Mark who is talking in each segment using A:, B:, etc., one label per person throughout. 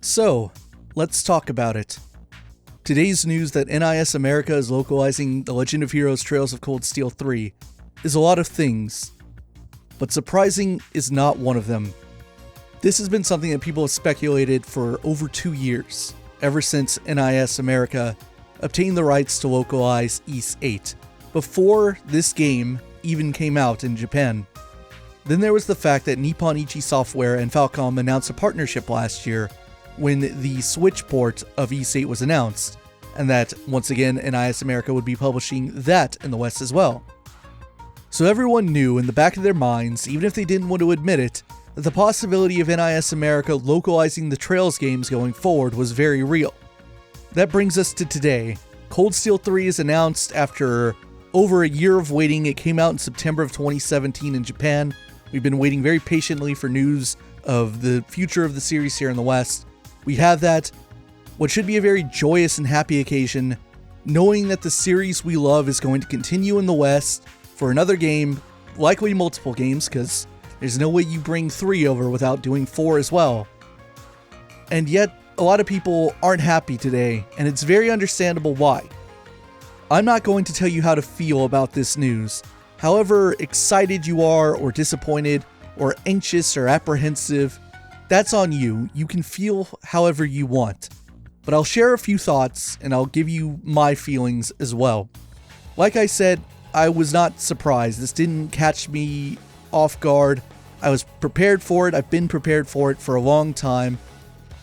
A: So, let's talk about it. Today's news that NIS America is localizing The Legend of Heroes Trails of Cold Steel 3 is a lot of things, but surprising is not one of them. This has been something that people have speculated for over 2 years, ever since NIS America obtained the rights to localize Ys 8, before this game even came out in Japan. Then there was the fact that Nippon Ichi Software and Falcom announced a partnership last year when the Switch port of Ys 8 was announced, and that, once again, NIS America would be publishing that in the West as well. So everyone knew in the back of their minds, even if they didn't want to admit it, that the possibility of NIS America localizing the Trails games going forward was very real. That brings us to today. Cold Steel 3 is announced after over a year of waiting. It came out in September of 2017 in Japan. We've been waiting very patiently for news of the future of the series here in the West. We have that. What should be a very joyous and happy occasion, knowing that the series we love is going to continue in the West for another game, likely multiple games, because there's no way you bring 3 over without doing 4 as well. And yet, a lot of people aren't happy today, and it's very understandable why. I'm not going to tell you how to feel about this news. However excited you are, or disappointed, or anxious, or apprehensive, that's on you. You can feel however you want. But I'll share a few thoughts, and I'll give you my feelings as well. Like I said, I was not surprised. This didn't catch me off guard. I was prepared for it. I've been prepared for it for a long time.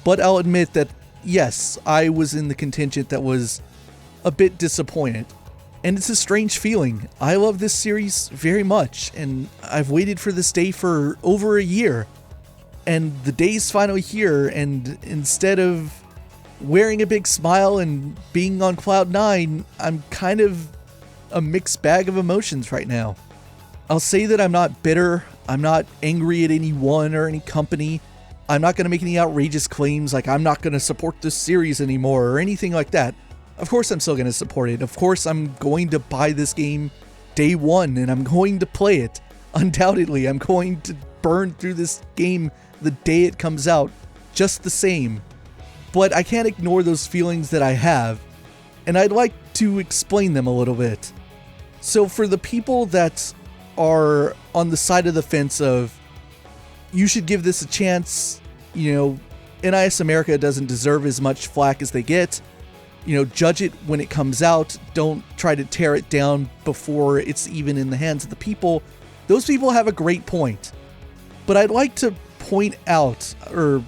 A: But I'll admit that, yes, I was in the contingent that was a bit disappointed. And it's a strange feeling. I love this series very much, and I've waited for this day for over a year. And the day's finally here, and instead of wearing a big smile and being on cloud 9, I'm kind of a mixed bag of emotions right now. I'll say that I'm not bitter. I'm not angry at anyone or any company. I'm not going to make any outrageous claims like I'm not going to support this series anymore or anything like that. Of course I'm still going to support it. Of course I'm going to buy this game day one and I'm going to play it. Undoubtedly, I'm going to burn through this game the day it comes out, just the same. But I can't ignore those feelings that I have, and I'd like to explain them a little bit. So for the people that are on the side of the fence of, you should give this a chance, NIS America doesn't deserve as much flack as they get, judge it when it comes out, don't try to tear it down before it's even in the hands of the people. Those people have a great point. But I'd like to point out, or,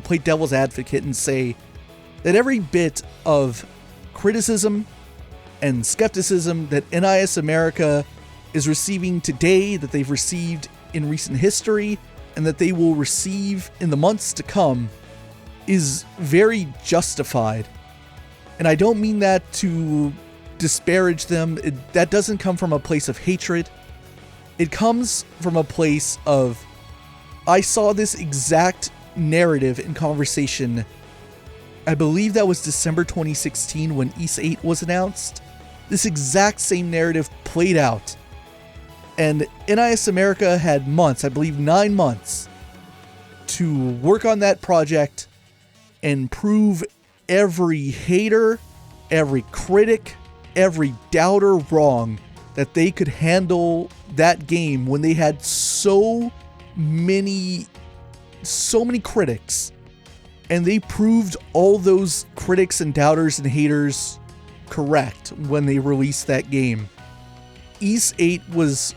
A: play devil's advocate and say that every bit of criticism and skepticism that NIS America is receiving today, that they've received in recent history, and that they will receive in the months to come, is very justified. And I don't mean that to disparage them. That doesn't come from a place of hatred. It comes from a place of, I saw this exact narrative in conversation, I believe that was December 2016 when Ys 8 was announced. This exact same narrative played out. And NIS America had months, I believe 9 months, to work on that project and prove every hater, every critic, every doubter wrong, that they could handle that game when they had so many critics, and they proved all those critics and doubters and haters correct when they released that game. Ys 8 was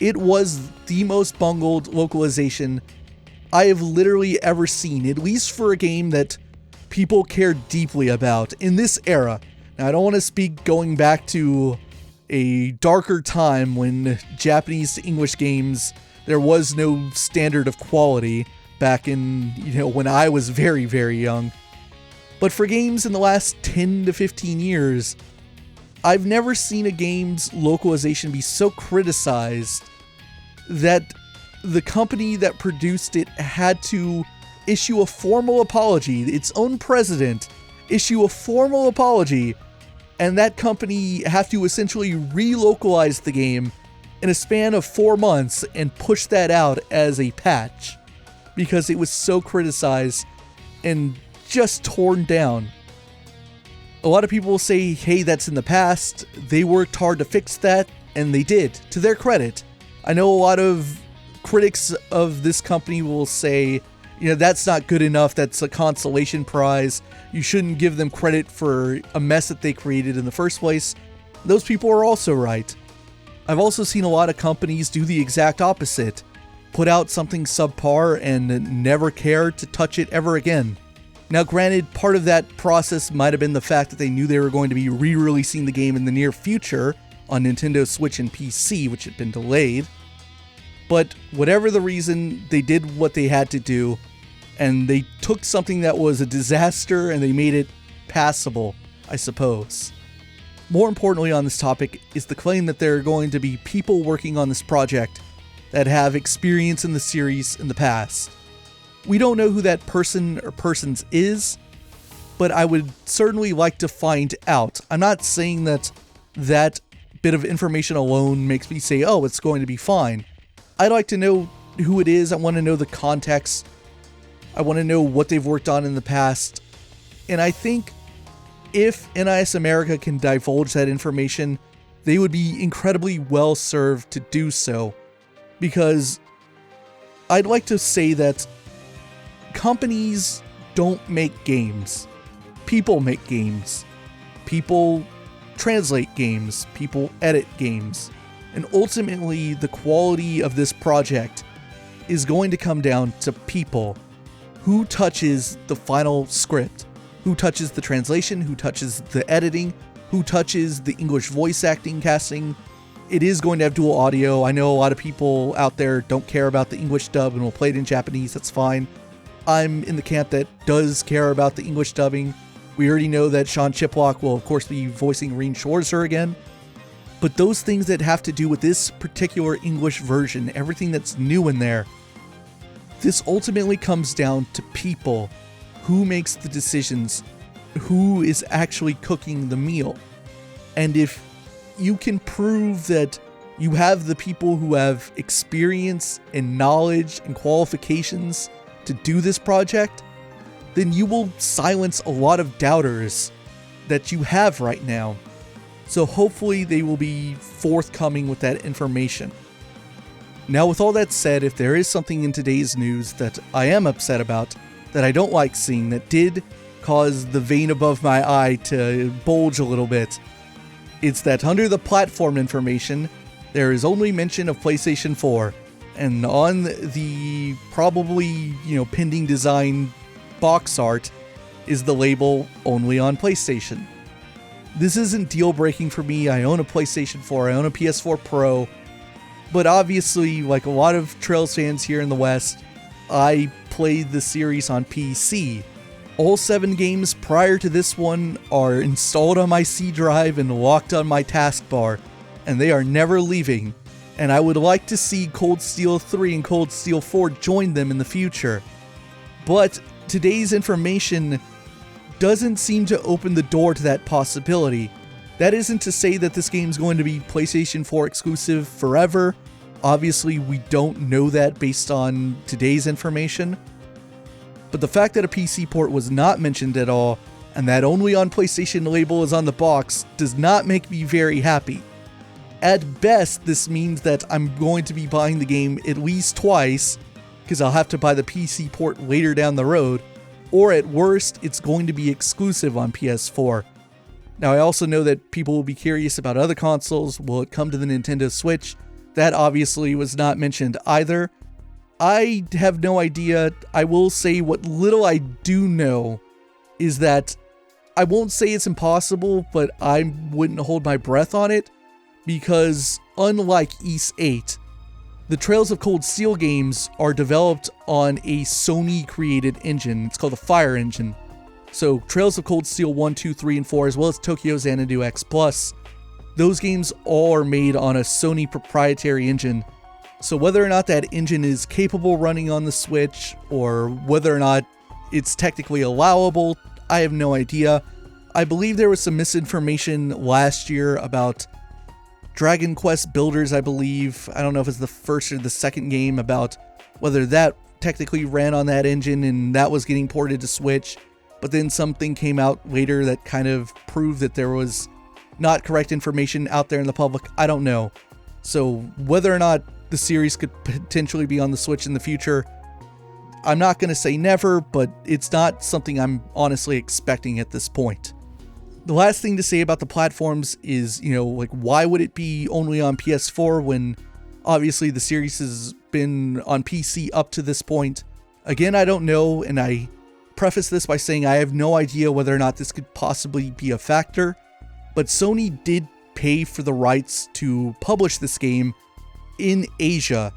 A: it was the most bungled localization I have literally ever seen, at least for a game that people care deeply about in this era. Now, I don't want to speak going back to a darker time when Japanese to English games, there was no standard of quality back in, when I was very, very young. But for games in the last 10 to 15 years, I've never seen a game's localization be so criticized that the company that produced it had to issue a formal apology. Its own president issue a formal apology, and that company have to essentially relocalize the game in a span of 4 months and push that out as a patch. because it was so criticized and just torn down. A lot of people will say, hey, that's in the past. They worked hard to fix that, and they did, to their credit. I know a lot of critics of this company will say, that's not good enough. That's a consolation prize. You shouldn't give them credit for a mess that they created in the first place. Those people are also right. I've also seen a lot of companies do the exact opposite. Put out something subpar and never care to touch it ever again. Now granted, part of that process might have been the fact that they knew they were going to be re-releasing the game in the near future on Nintendo Switch and PC, which had been delayed. But whatever the reason, they did what they had to do, and they took something that was a disaster and they made it passable, I suppose. More importantly on this topic is the claim that there are going to be people working on this project that have experience in the series in the past. We don't know who that person or persons is, but I would certainly like to find out. I'm not saying that that bit of information alone makes me say, oh, it's going to be fine. I'd like to know who it is. I want to know the context. I want to know what they've worked on in the past. And I think if NIS America can divulge that information, they would be incredibly well served to do so. Because I'd like to say that companies don't make games. People make games. People translate games. People edit games. And ultimately, the quality of this project is going to come down to people. Who touches the final script? Who touches the translation? Who touches the editing? Who touches the English voice acting casting? It is going to have dual audio. I know a lot of people out there don't care about the English dub and will play it in Japanese. That's fine. I'm in the camp that does care about the English dubbing. We already know that Sean Chiplock will, of course, be voicing Reen Schwarzer again. But those things that have to do with this particular English version, everything that's new in there, this ultimately comes down to people. Who makes the decisions? Who is actually cooking the meal? And if you can prove that you have the people who have experience and knowledge and qualifications to do this project, then you will silence a lot of doubters that you have right now. So hopefully they will be forthcoming with that information. Now with all that said, if there is something in today's news that I am upset about, that I don't like seeing, that did cause the vein above my eye to bulge a little bit, it's that under the platform information, there is only mention of PlayStation 4, and on the probably, pending design box art is the label only on PlayStation. This isn't deal breaking for me. I own a PlayStation 4, I own a PS4 Pro, but obviously, like a lot of Trails fans here in the West, I played the series on PC. All 7 games prior to this one are installed on my C drive and locked on my taskbar, and they are never leaving. And I would like to see Cold Steel 3 and Cold Steel 4 join them in the future. But today's information doesn't seem to open the door to that possibility. That isn't to say that this game's going to be PlayStation 4 exclusive forever. Obviously, we don't know that based on today's information. But the fact that a PC port was not mentioned at all, and that only on PlayStation label is on the box, does not make me very happy. At best, this means that I'm going to be buying the game at least twice, because I'll have to buy the PC port later down the road, or at worst, it's going to be exclusive on PS4. Now, I also know that people will be curious about other consoles. Will it come to the Nintendo Switch? That obviously was not mentioned either. I have no idea. I will say what little I do know is that I won't say it's impossible, but I wouldn't hold my breath on it, because unlike Ys 8, the Trails of Cold Steel games are developed on a Sony-created engine. It's called the Fire Engine. So Trails of Cold Steel 1, 2, 3, and 4, as well as Tokyo Xanadu X+, those games all are made on a Sony proprietary engine. So whether or not that engine is capable running on the Switch, or whether or not it's technically allowable, I have no idea. I believe there was some misinformation last year about Dragon Quest Builders, I believe. I don't know if it's the first or the second game, about whether that technically ran on that engine and that was getting ported to Switch, but then something came out later that kind of proved that there was not correct information out there in the public. I don't know. So whether or not the series could potentially be on the Switch in the future, I'm not going to say never, but it's not something I'm honestly expecting at this point. The last thing to say about the platforms is, like, why would it be only on PS4 when obviously the series has been on PC up to this point? Again, I don't know, and I preface this by saying I have no idea whether or not this could possibly be a factor, but Sony did pay for the rights to publish this game in Asia.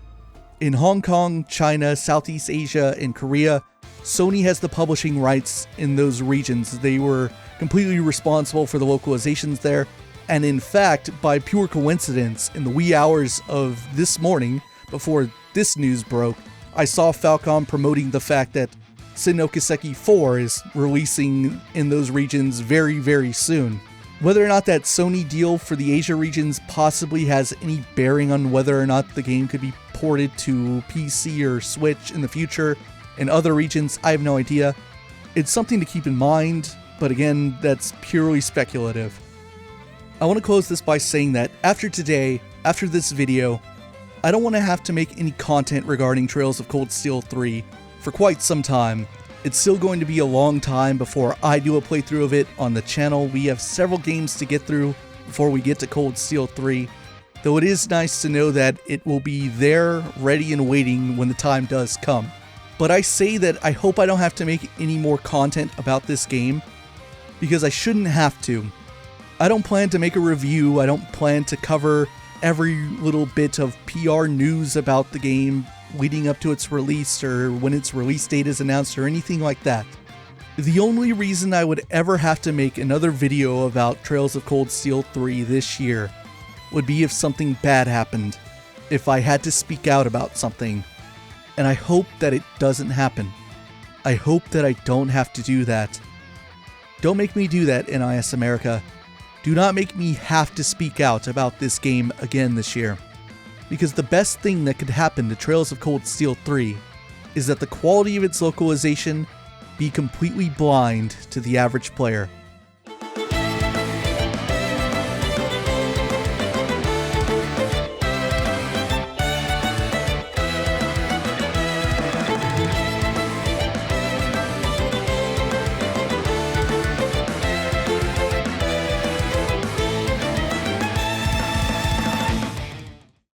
A: In Hong Kong, China, Southeast Asia, and Korea, Sony has the publishing rights in those regions. They were completely responsible for the localizations there, and in fact, by pure coincidence, in the wee hours of this morning, before this news broke, I saw Falcom promoting the fact that閃の軌跡IV is releasing in those regions very, very soon. Whether or not that Sony deal for the Asia regions possibly has any bearing on whether or not the game could be ported to PC or Switch in the future in other regions, I have no idea. It's something to keep in mind, but again, that's purely speculative. I want to close this by saying that after today, after this video, I don't want to have to make any content regarding Trails of Cold Steel 3 for quite some time. It's still going to be a long time before I do a playthrough of it on the channel. We have several games to get through before we get to Cold Steel 3, though it is nice to know that it will be there, ready and waiting when the time does come. But I say that I hope I don't have to make any more content about this game, because I shouldn't have to. I don't plan to make a review, I don't plan to cover every little bit of PR news about the game leading up to its release or when its release date is announced or anything like that. The only reason I would ever have to make another video about Trails of Cold Steel 3 this year would be if something bad happened, if I had to speak out about something, and I hope that it doesn't happen. I hope that I don't have to do that. Don't make me do that, NIS America. Do not make me have to speak out about this game again this year. Because the best thing that could happen to Trails of Cold Steel 3 is that the quality of its localization be completely blind to the average player.